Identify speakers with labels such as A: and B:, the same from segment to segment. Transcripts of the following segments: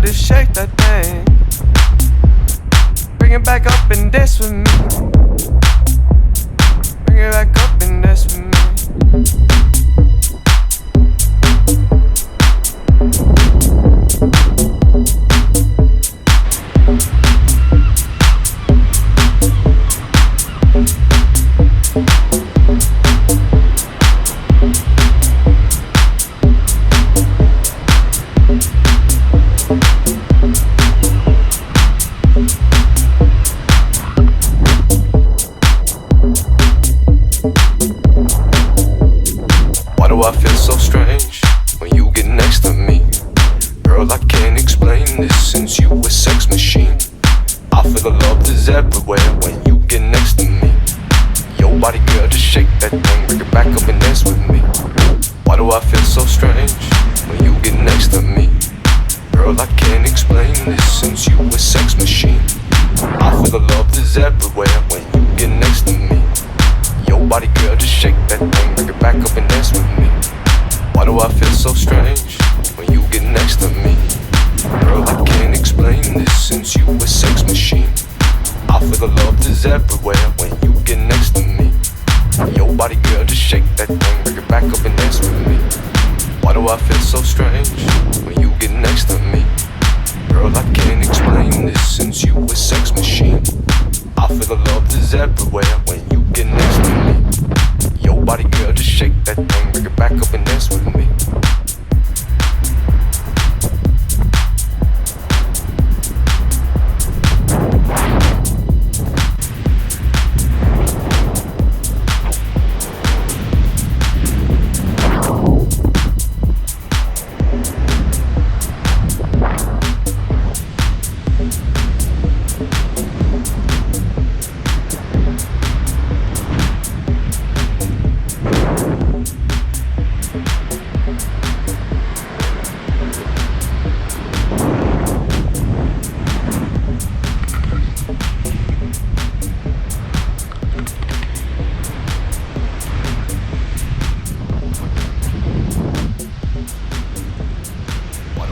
A: to shake that thing. Bring it back up and dance with me. Bring it back up and dance with me. Why do I feel so strange when you get next to me? Girl, I can't explain this since you a sex machine. I feel the love is everywhere when you get next to me. Your body, girl, just shake that thing, bring it back up and dance with me. Why do I feel so strange when you get next to me? Girl, I can't explain this since you a sex machine. I feel the love is everywhere when you get next to me. Your body, girl, just shake that thing, bring it back up and dance with me. Why do I feel so strange when you get next to me? Girl, I can't explain this since you a sex machine. I feel the love is everywhere when you get next to me. Your body, girl, just shake that thing, bring it back up and dance with me. Why do I feel so strange when you get next to me? Girl, I can't explain this since you a sex machine. I feel the love is everywhere when you get next to me. Your body, girl, just shake that thing, bring it back up and dance with me.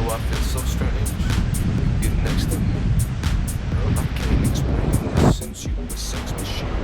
A: I feel so strange. You get next to me. Girl, I can't explain this since you a sex machine.